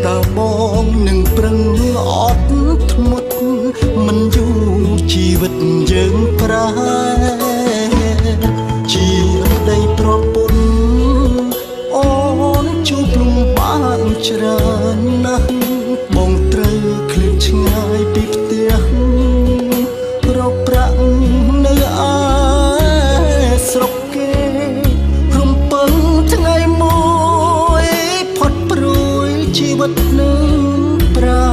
តើបងនឹងប្រឹងអត់ធ្មត់មិនយូរជីវិតយើងប្រែជាដីប្រពន្ធអូនជួបលំបានច្រើនណាស់បងត្រូវឃ្លាតឆ្ងាយពីផ្ទះរកប្រាក់នៅឯស្រុកគេរំពឹងថ្ងៃមួយផុតព្រួយជីវិតនឹងប្រែ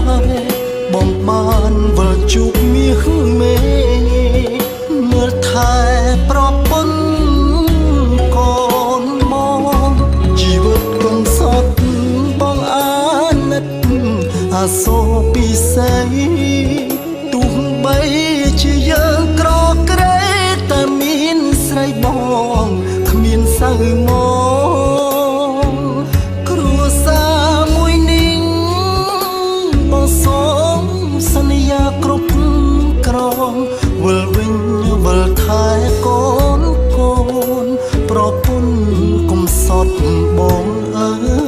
បងបានវិលជួបមាសមេមើលថែប្រពន្ធកូនមកជីវិតកុំសត់បងអាណិតអាសូរពិសេសទោះបីជាយើងក្រក្រេតែមានស្រីបងគ្មានសៅមកគ្រួសារមួយនេះបងសូមសន្យាគ្រប់ក្រងវិលវិញវិលថែកូនកូនប្រពន្ធកុំសត់បងអើ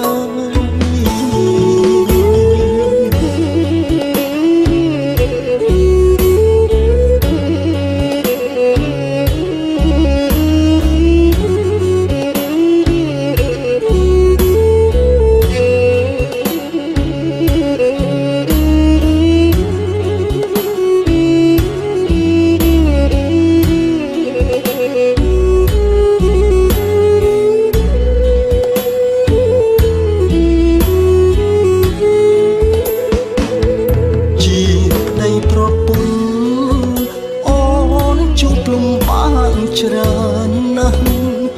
ច្រើនណាស់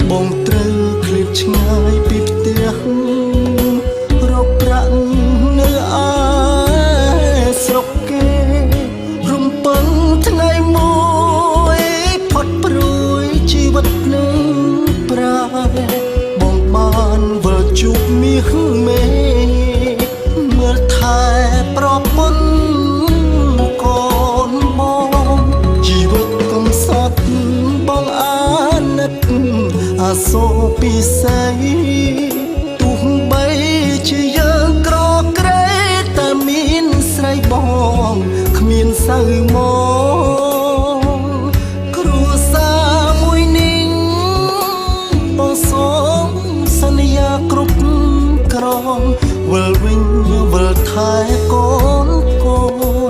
បងត្រូវឃ្លាតឆ្ងាយពីផ្ទះរកប្រាក់នៅឯស្រុកគេរំពឹងថ្ងៃមួយផុតព្រួយជីវិតនឹងប្រែបងបានវិលជួបមាសមេមើលថែប្រពន្ធកូនបងជីវិតកុំសត់បងអាណិតអាសូរពិសេសទោះបីជាយើងក្រក្រេតែមានស្រីបងគ្មានសៅមកគ្រួសារមួយនេះបងសូមសន្យាគ្រប់ក្រងវិលវិញវិលថែកូនកូ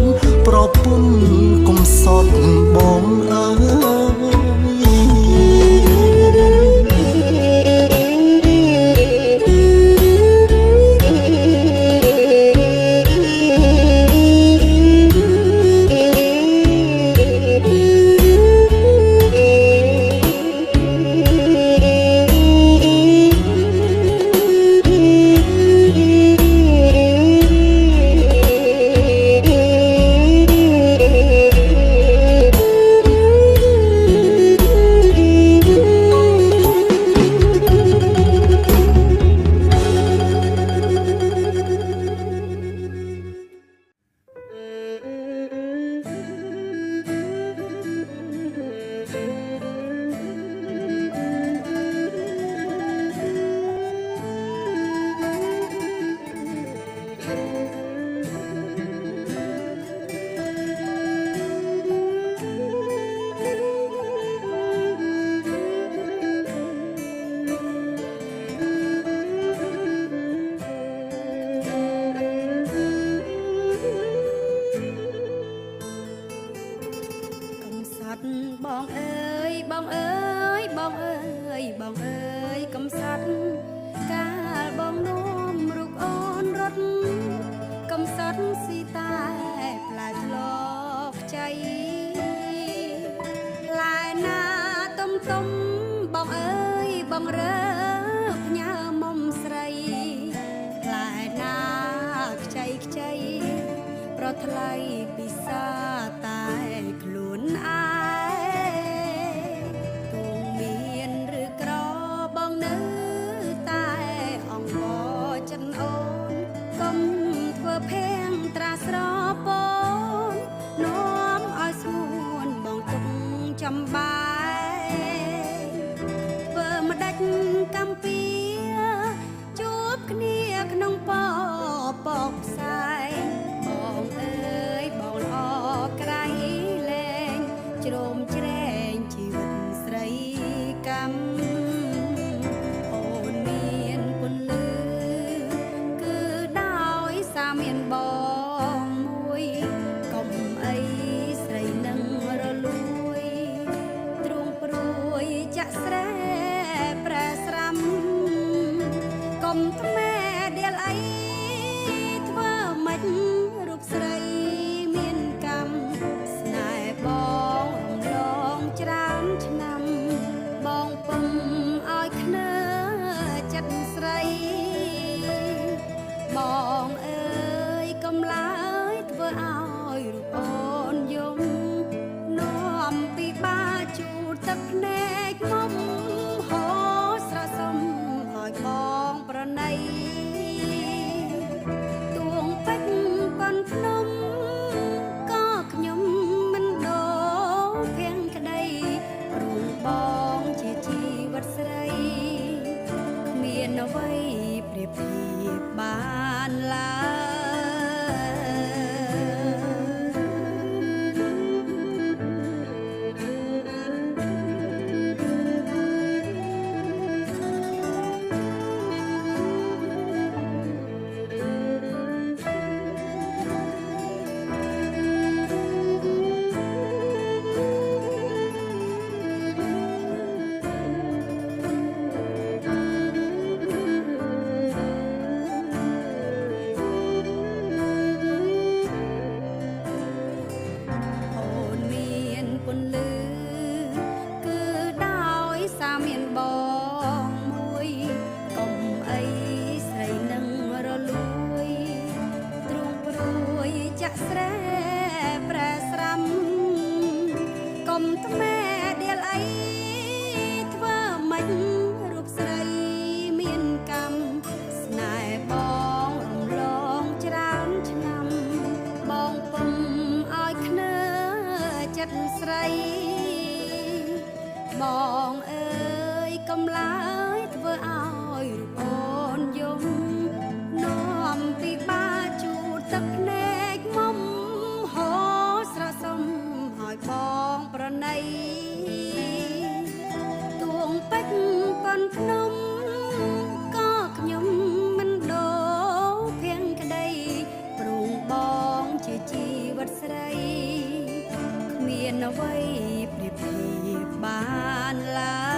នប្រពន្ធកុំសត់បងអើបងអើយបងអើយបងអើយបងអើយកំសត់កាលបងនាំរូបអូនរត់កំសត់ស៊ីតែផ្លែឆ្លកខ្ចីឡាយណាទុំទុំបងអើយបងរើផ្ញើមុំស្រីឡាយណាខ្ចីខ្ចីប្រថ្លៃពិសាតែខ្លួនឯងភេងត្រាស្រពូននាំឲ្យស្ងួនបងទុកចំបាយធ្វើម្ដេចកំពីជួបគ្នាក្នុងពព កសែងបងអើយបងល្អក្រៃលែងជ្រោមជ្រែងជីវិតស្រីកម្មអូនមានពន្លឺគឺដោយសារមានបងមួយកុំអីស្រីនឹងរលួយទ្រង់ព្រួយចាក់ស្រែប្រែស្រាំកុំថ្មែដៀលអីធ្វើមិនរូបស្រីមានកម្មស្នេហ៍បងរំលងច្រើនឆ្នាំបងពុំឲ្យខ្នើចិត្តស្រីបងអើយកំឡើយធ្វើឲ្យរូបអូនយំនាំពីបាជូតទឹកភ្នែកមុំហោស្រសំឲ្យបងប្រណីទួងពេជ្រប៉ុនភ្នំក៏ខ្ញុំមិនដូរភៀងក្តីរូបបងជាជីវិតស្រីគ្មានអ្វីប្រៀបធៀបបានឡើពន្លឺគឺដោយសារមានបងមួយកុំអីស្រីនឹងរលួយទ្រង់ព្រួយចាក់ស្រែប្រែស្រាំកុំថ្មែដៀលអីធ្វើមិនរូបស្រីមានកម្មស្នេហ៍បងរំលងច្រើនឆ្នាំបងពុំឲ្យខ្នើចិត្តស្រីបងអើយកំឡើយធ្វើឲ្យរូបអូនយំនាំពីបាជូតទឹកភ្នែកមុំហោស្រសំឲ្យបងប្រណីទួងពេជ្រប៉ុនភ្នំក៏ខ្ញុំមិនដូរភៀងក្តីព្រួងបងជាជីវិតស្រីមានអ្វីប្រៀបធៀបបានឡើយ